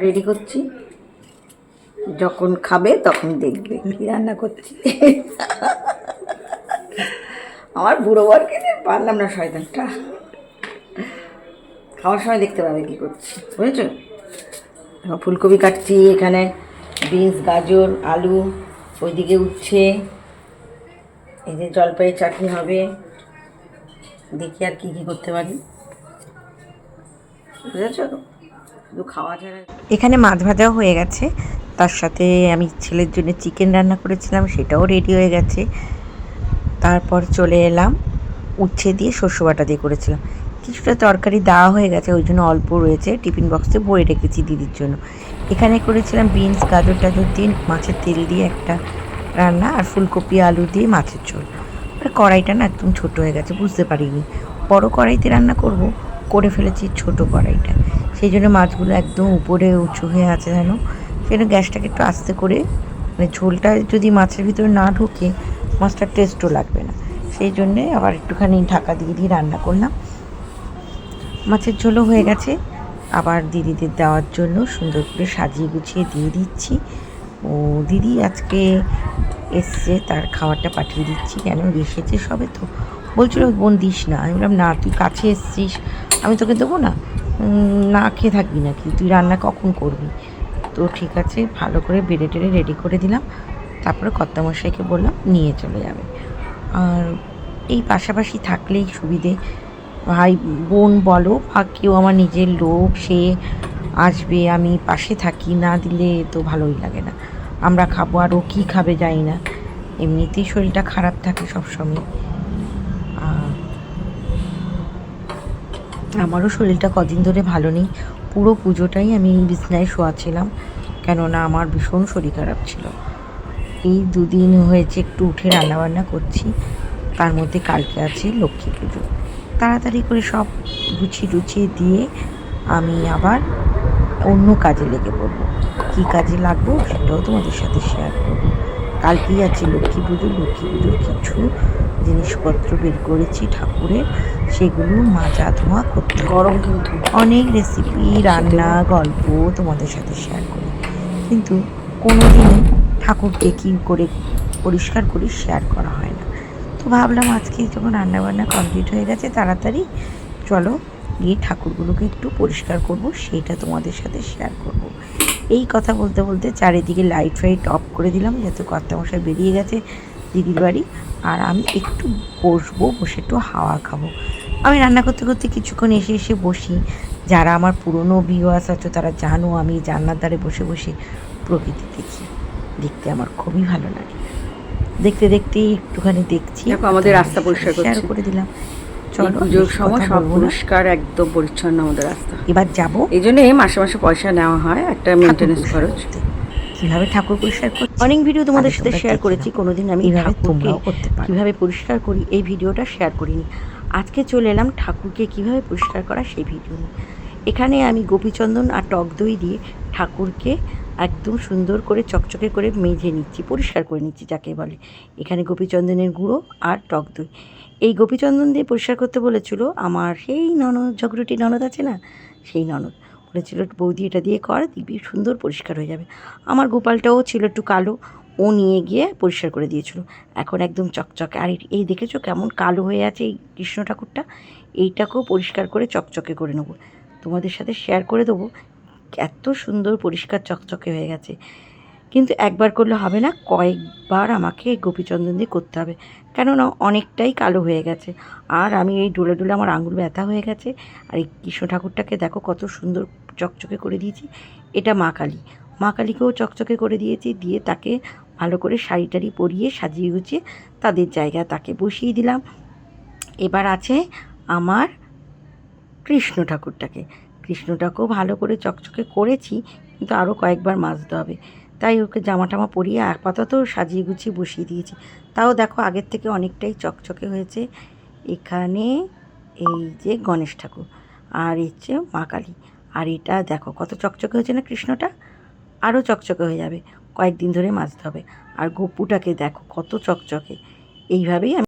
Ready করছি, যখন খাবে তখন দেখবে কি রান্না করছি। আমার বুড়ো বরকে পারলাম না, শয়তানটা খাওয়ার সময় দেখতে পাবে কি করছি, বুঝেছ? এখন ফুলকপি কাটছি, এখানে বিনস, গাজর, আলু ওইদিকে উঠছে। এই যে জলপাইয়ের চাটনি হবে, দেখি আর কি কি করতে পারি, বুঝেছ? শুধু খাওয়া ছাড়া। এখানে মাছ ভাজাও হয়ে গেছে, তার সাথে আমি ছেলের জন্য চিকেন রান্না করেছিলাম, সেটাও রেডি হয়ে গেছে। তারপর চলে এলাম উচ্ছে দিয়ে শস্য বাটা দিয়ে করেছিলাম। কিছুটা তরকারি দেওয়া হয়ে গেছে, ওই জন্য অল্প রয়েছে, টিফিন বক্সে ভরে রেখেছি দিদির জন্য। এখানে করেছিলাম বিনস, গাজর টাজর দিয়ে মাছের তেল দিয়ে একটা রান্না, আর ফুলকপি আলু দিয়ে মাছের ঝোল। আর কড়াইটা না একদম ছোটো হয়ে গেছে, বুঝতে পারিনি বড় কড়াইতে রান্না করব, করে ফেলেছি ছোট কড়াইটা। সেই জন্য মাছগুলো একদম উপরে উঁচু হয়ে আছে যেন। সেটা গ্যাসটাকে একটু আস্তে করে, মানে ঝোলটা যদি মাছের ভিতরে না ঢোকে মাছটার টেস্টও লাগবে না, সেই জন্যে আবার একটুখানি ঢাকা দিয়ে দিয়ে রান্না করলাম। মাছের ঝোলও হয়ে গেছে, আবার দিদিদের দেওয়ার জন্য সুন্দর করে সাজিয়ে গুছিয়ে দিয়ে দিচ্ছি। ও দিদি আজকে এসছে, তার খাবারটা পাঠিয়ে দিচ্ছি। কেন এসেছে সবে তো, বলছিল বোন দিস না। আমি বললাম না, তুই কাছে এসছিস, আমি তোকে দেবো না, না খেয়ে থাকবি নাকি, তুই রান্না কখন করবি? তো ঠিক আছে, ভালো করে বেড়ে টেড়ে রেডি করে দিলাম। তারপরে কর্তামশাইকে বললাম নিয়ে চলে যাবে। আর এই পাশাপাশি থাকলেই সুবিধে, ভাই বোন বলো বা কেউ আমার নিজের লোক, সে আসবে, আমি পাশে থাকি, না দিলে তো ভালোই লাগে না। আমরা খাবো আর ও কী খাবে জানি না, এমনিতেই শরীরটা খারাপ থাকে সবসময়। আমারও শরীরটা কদিন ধরে ভালো নেই, পুরো পুজোটাই আমি বিছনায় শোয়া ছিলাম, কেননা আমার ভীষণ শরীর খারাপ ছিল। এই দুদিন হয়েছে একটু উঠে রান্নাবান্না করছি, তার মধ্যে কালকে আছে লক্ষ্মী পুজো। তাড়াতাড়ি করে সব গুছিয়ে টুছিয়ে দিয়ে আমি আবার অন্য কাজে লেগে পড়বো। কী কাজে লাগবো সেটাও তোমাদের সাথে শেয়ার করবো। কালকেই আছে লক্ষ্মী পুজো, লক্ষ্মী পুজোর কিছু জিনিসপত্র বের করেছি ঠাকুরের, সেগুলো মাজা ধোয়া করতে গরম, কিন্তু অনেক রেসিপি, রান্না, গল্প তোমাদের সাথে শেয়ার করি, কিন্তু কোনো দিনই ঠাকুরকে কী করে পরিষ্কার করি শেয়ার করা হয় না। তো ভাবলাম আজকে যখন রান্নাবান্না কমপ্লিট হয়ে গেছে, তাড়াতাড়ি চলো গিয়ে ঠাকুরগুলোকে একটু পরিষ্কার করব, সেইটা তোমাদের সাথে শেয়ার করব। এই কথা বলতে বলতে চারিদিকে লাইট ফাইট অফ করে দিলাম, যাতে কর্তামশাই বেরিয়ে গেছে দিদির বাড়ি, আর আমি একটু বসবো, বসে একটু হাওয়া খাবো। আমি রান্না করতে করতে কিছুক্ষণ এসে এসে বসি। যারা আমার পুরনো ভিউয়ার্স আছো তারা জানো আমি জানলার ধারে বসে বসে প্রকৃতি দেখি, দেখতে আমার খুবই ভালো লাগে। দেখতে দেখতে একটুখানি দেখছি, আমাদের রাস্তা পরিষ্কার শেয়ার করে দিলাম। চলো, পুজোর সময় সব পরিষ্কার, একদম পরিচ্ছন্ন আমাদের রাস্তা। এবার যাবো, এই জন্য মাসে মাসে পয়সা নেওয়া হয়, একটা মেনটেন্যান্স খরচ। কীভাবে ঠাকুর পরিষ্কার করছি অনেক ভিডিও তোমাদের সাথে শেয়ার করেছি, কোনোদিন আমি ঠাকুরকে কীভাবে পরিষ্কার করি এই ভিডিওটা শেয়ার করিনি। আজকে চলে এলাম ঠাকুরকে কীভাবে পরিষ্কার করা সেই ভিডিও নিয়ে। এখানে আমি গোপীচন্দন আর টক দই দিয়ে ঠাকুরকে একদম সুন্দর করে চকচকে করে মেজে নিচ্ছি, পরিষ্কার করে নিচ্ছি যাকে বলে। এখানে গোপীচন্দনের গুঁড়ো আর টক দই, এই গোপীচন্দন দিয়ে পরিষ্কার করতে বলেছিল আমার সেই ননদ, ঝগড়ুটি ননদ আছে না, সেই ননদ বলেছিল বৌদি এটা দিয়ে কর, দেখবি সুন্দর পরিষ্কার হয়ে যাবে। আমার গোপালটাও ছিল একটু কালো, ও নিয়ে গিয়ে পরিষ্কার করে দিয়েছিল, এখন একদম চকচকে। আর এই দেখেছো কেমন কালো হয়ে আছে এই কৃষ্ণ ঠাকুরটা, এইটাকেও পরিষ্কার করে চকচকে করে নেবো, তোমাদের সাথে শেয়ার করে দেবো। এত সুন্দর পরিষ্কার চকচকে হয়ে গেছে, কিন্তু একবার করলে হবে না, কয়েকবার আমাকে গোপীচন্দন দিয়ে করতে হবে, কেননা অনেকটাই কালো হয়ে গেছে। আর আমি এই ডোলে ডোলে আমার আঙুল ব্যথা হয়ে গেছে। আর এই কৃষ্ণ ঠাকুরটাকে দেখো কত সুন্দর চকচকে করে দিয়েছি। এটা মা কালী, মা কালীকেও চকচকে করে দিয়েছি, দিয়ে তাকে ভালো করে শাড়ি টাড়ি পরিয়ে সাজিয়ে গুছিয়ে তাদের জায়গায় তাকে বসিয়ে দিলাম। এবার আছে আমার কৃষ্ণ কৃষ্ণটাকেও ভালো করে চকচকে করেছি, কিন্তু আরও কয়েকবার মাজতে হবে, তাই ওকে জামা টামা পরিয়ে আপাতত সাজিয়ে গুছিয়ে বসিয়ে দিয়েছি। তাও দেখো আগের থেকে অনেকটাই চকচকে হয়েছে। এখানে এই যে গণেশ ঠাকুর, আর হচ্ছে মা কালী, আর এটা দেখো কত চকচকে হয়েছে না কৃষ্ণটা, আরও চকচকে হয়ে যাবে, কয়েকদিন ধরে মাজতে হবে। আর গপুটাকে দেখো কত চকচকে, এইভাবেই আমি